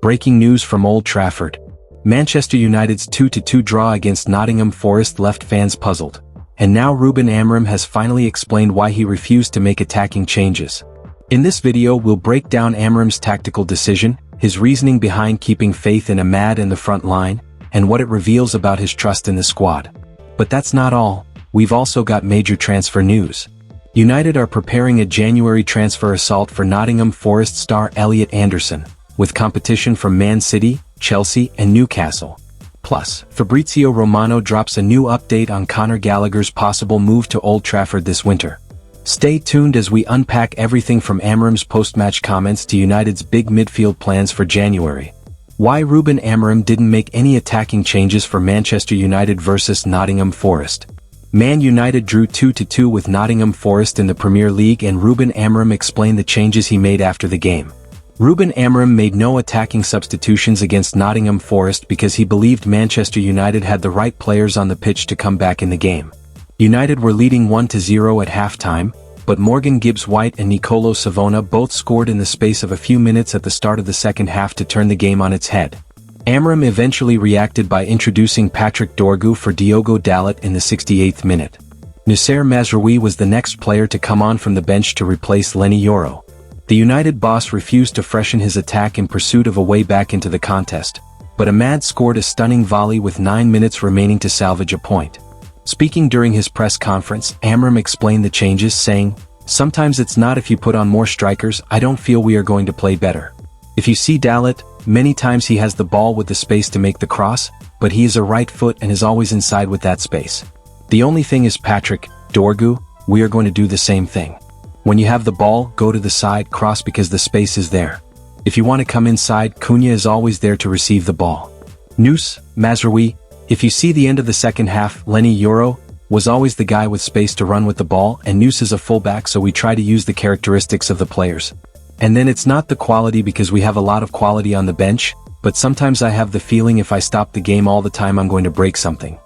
Breaking news from Old Trafford. Manchester United's 2-2 draw against Nottingham Forest left fans puzzled. And now Ruben Amorim has finally explained why he refused to make attacking changes. In this video we'll break down Amorim's tactical decision, his reasoning behind keeping faith in Ahmad in the front line, and what it reveals about his trust in the squad. But that's not all, we've also got major transfer news. United are preparing a January transfer assault for Nottingham Forest star Elliot Anderson, with competition from Man City, Chelsea, and Newcastle. Plus, Fabrizio Romano drops a new update on Conor Gallagher's possible move to Old Trafford this winter. Stay tuned as we unpack everything from Amorim's post-match comments to United's big midfield plans for January. Why Ruben Amorim didn't make any attacking changes for Manchester United versus Nottingham Forest. Man United drew 2-2 with Nottingham Forest in the Premier League, and Ruben Amorim explained the changes he made after the game. Ruben Amorim made no attacking substitutions against Nottingham Forest because he believed Manchester United had the right players on the pitch to come back in the game. United were leading 1-0 at halftime, but Morgan Gibbs-White and Nicolo Savona both scored in the space of a few minutes at the start of the second half to turn the game on its head. Amorim eventually reacted by introducing Patrick Dorgu for Diogo Dalot in the 68th minute. Noussair Mazraoui was the next player to come on from the bench to replace Leny Yoro. The United boss refused to freshen his attack in pursuit of a way back into the contest, but Ahmad scored a stunning volley with 9 minutes remaining to salvage a point. Speaking during his press conference, Amorim explained the changes, saying, "Sometimes it's not if you put on more strikers, I don't feel we are going to play better. If you see Dalot, many times he has the ball with the space to make the cross, but he is a right foot and is always inside with that space. The only thing is Patrick, Dorgu, we are going to do the same thing. When you have the ball, go to the side, cross because the space is there. If you want to come inside, Cunha is always there to receive the ball. Nous, Mazraoui, if you see the end of the second half, Leny Yoro was always the guy with space to run with the ball, and Nous is a fullback, so we try to use the characteristics of the players. And then it's not the quality because we have a lot of quality on the bench, but sometimes I have the feeling if I stop the game all the time I'm going to break something."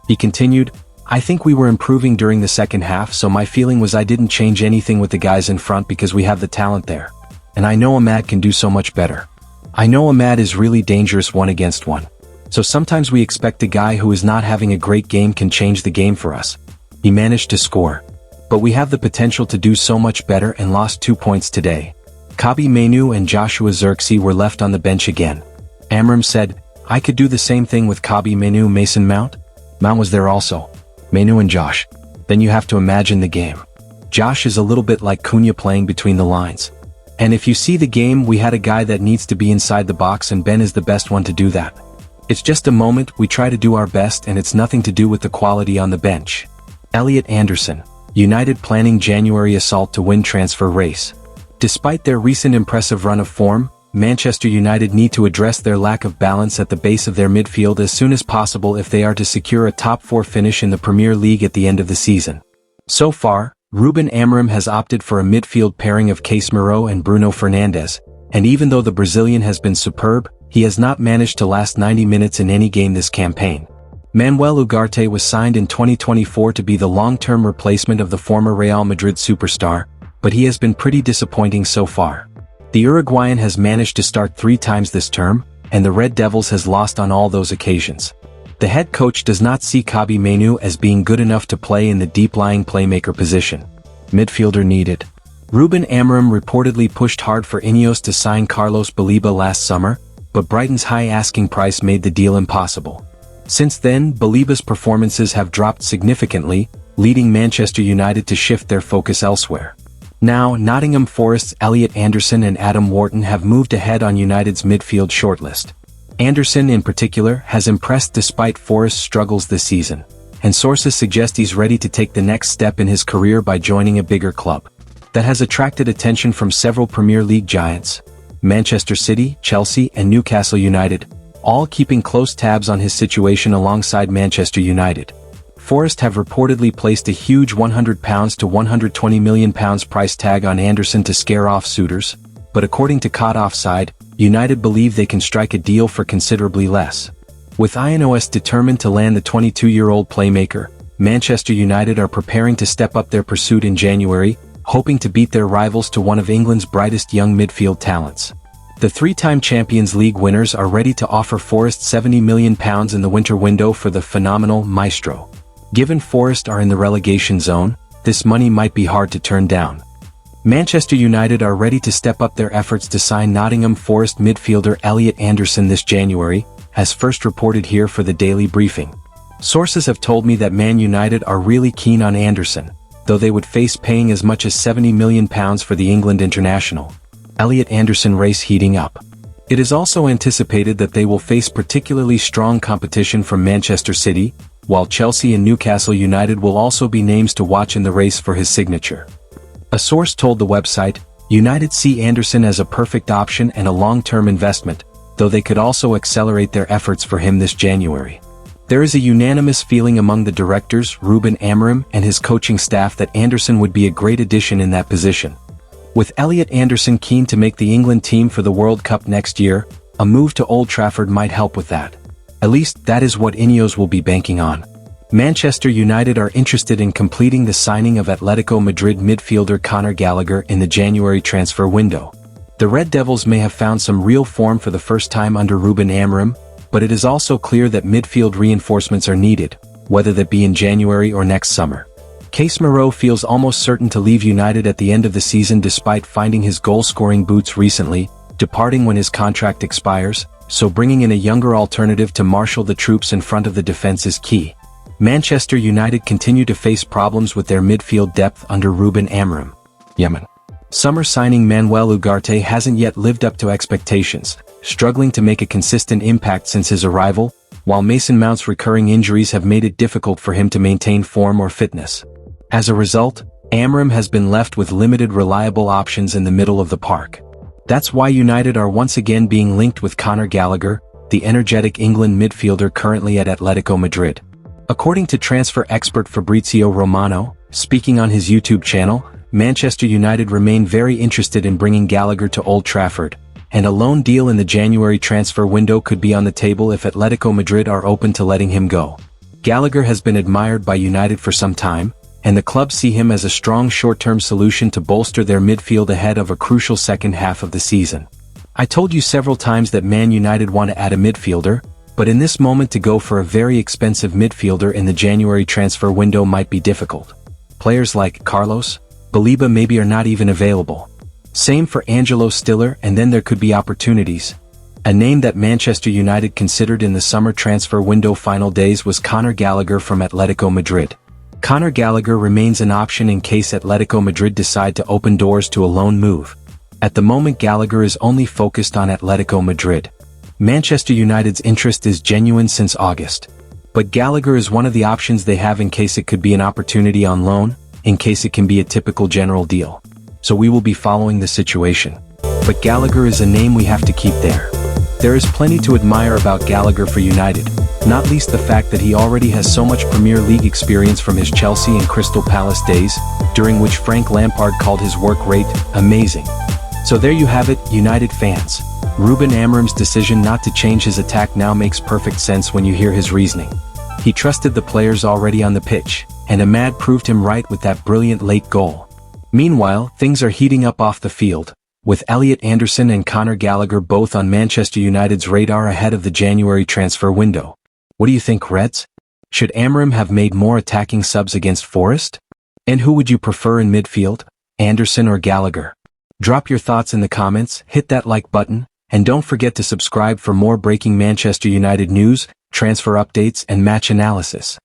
He continued, "I think we were improving during the second half, so my feeling was I didn't change anything with the guys in front because we have the talent there. And I know Ahmad can do so much better. I know Ahmad is really dangerous 1-against-1. So sometimes we expect a guy who is not having a great game can change the game for us. He managed to score. But we have the potential to do so much better and lost 2 points today." Kobbie Mainoo and Joshua Zirkzee were left on the bench again. Amorim said, "I could do the same thing with Kobbie Mainoo, Mason Mount. Mount was there also. Mainoo and Josh. Then you have to imagine the game. Josh is a little bit like Cunha playing between the lines. And if you see the game, we had a guy that needs to be inside the box, and Ben is the best one to do that. It's just a moment, we try to do our best, and it's nothing to do with the quality on the bench." Elliot Anderson. United planning January assault to win transfer race. Despite their recent impressive run of form, Manchester United need to address their lack of balance at the base of their midfield as soon as possible if they are to secure a top 4 finish in the Premier League at the end of the season. So far, Ruben Amorim has opted for a midfield pairing of Casemiro and Bruno Fernandes, and even though the Brazilian has been superb, he has not managed to last 90 minutes in any game this campaign. Manuel Ugarte was signed in 2024 to be the long-term replacement of the former Real Madrid superstar, but he has been pretty disappointing so far. The Uruguayan has managed to start 3 times this term, and the Red Devils has lost on all those occasions. The head coach does not see Kobbie Mainoo as being good enough to play in the deep-lying playmaker position. Midfielder needed. Ruben Amorim reportedly pushed hard for Ineos to sign Carlos Baleba last summer, but Brighton's high asking price made the deal impossible. Since then, Baleba's performances have dropped significantly, leading Manchester United to shift their focus elsewhere. Now, Nottingham Forest's Elliot Anderson and Adam Wharton have moved ahead on United's midfield shortlist. Anderson in particular has impressed despite Forest's struggles this season, and sources suggest he's ready to take the next step in his career by joining a bigger club. That has attracted attention from several Premier League giants, Manchester City, Chelsea, and Newcastle United, all keeping close tabs on his situation alongside Manchester United. Forest have reportedly placed a huge £100 to £120 million price tag on Anderson to scare off suitors, but according to Caught Offside, United believe they can strike a deal for considerably less. With INOS determined to land the 22-year-old playmaker, Manchester United are preparing to step up their pursuit in January, hoping to beat their rivals to one of England's brightest young midfield talents. The three-time Champions League winners are ready to offer Forest £70 million in the winter window for the phenomenal maestro. Given Forest are in the relegation zone, this money might be hard to turn down. Manchester United are ready to step up their efforts to sign Nottingham Forest midfielder Elliot Anderson this January, as first reported here for the Daily Briefing. Sources have told me that Man United are really keen on Anderson, though they would face paying as much as £70 million for the England international. Elliot Anderson race heating up. It is also anticipated that they will face particularly strong competition from Manchester City, while Chelsea and Newcastle United will also be names to watch in the race for his signature. A source told the website, United see Anderson as a perfect option and a long-term investment, though they could also accelerate their efforts for him this January. There is a unanimous feeling among the directors, Ruben Amorim, and his coaching staff that Anderson would be a great addition in that position. With Elliot Anderson keen to make the England team for the World Cup next year, a move to Old Trafford might help with that. At least that is what Ineos will be banking on. Manchester United are interested in completing the signing of Atletico Madrid midfielder Conor Gallagher in the January transfer window. The Red Devils may have found some real form for the first time under Ruben Amorim, but it is also clear that midfield reinforcements are needed, whether that be in January or next summer. Casemiro feels almost certain to leave United at the end of the season despite finding his goal-scoring boots recently, departing when his contract expires, so bringing in a younger alternative to marshal the troops in front of the defense is key. Manchester United continue to face problems with their midfield depth under Ruben Amorim. Yemen. Summer signing Manuel Ugarte hasn't yet lived up to expectations, struggling to make a consistent impact since his arrival, while Mason Mount's recurring injuries have made it difficult for him to maintain form or fitness. As a result, Amorim has been left with limited reliable options in the middle of the park. That's why United are once again being linked with Conor Gallagher, the energetic England midfielder currently at Atletico Madrid. According to transfer expert Fabrizio Romano, speaking on his YouTube channel, Manchester United remain very interested in bringing Gallagher to Old Trafford, and a loan deal in the January transfer window could be on the table if Atletico Madrid are open to letting him go. Gallagher has been admired by United for some time, and the club see him as a strong short-term solution to bolster their midfield ahead of a crucial second half of the season. I told you several times that Man United want to add a midfielder, but in this moment to go for a very expensive midfielder in the January transfer window might be difficult. Players like Carlos Baleba maybe are not even available. Same for Angelo Stiller, and then there could be opportunities. A name that Manchester United considered in the summer transfer window final days was Conor Gallagher from Atletico Madrid. Conor Gallagher remains an option in case Atletico Madrid decide to open doors to a loan move. At the moment Gallagher is only focused on Atletico Madrid. Manchester United's interest is genuine since August. But Gallagher is one of the options they have in case it could be an opportunity on loan, in case it can be a typical general deal. So we will be following the situation. But Gallagher is a name we have to keep there. There is plenty to admire about Gallagher for United, not least the fact that he already has so much Premier League experience from his Chelsea and Crystal Palace days, during which Frank Lampard called his work rate amazing. So there you have it, United fans. Ruben Amorim's decision not to change his attack now makes perfect sense when you hear his reasoning. He trusted the players already on the pitch, and Ahmad proved him right with that brilliant late goal. Meanwhile, things are heating up off the field, with Elliot Anderson and Conor Gallagher both on Manchester United's radar ahead of the January transfer window. What do you think, Reds? Should Amorim have made more attacking subs against Forest? And who would you prefer in midfield, Anderson or Gallagher? Drop your thoughts in the comments, hit that like button, and don't forget to subscribe for more breaking Manchester United news, transfer updates and match analysis.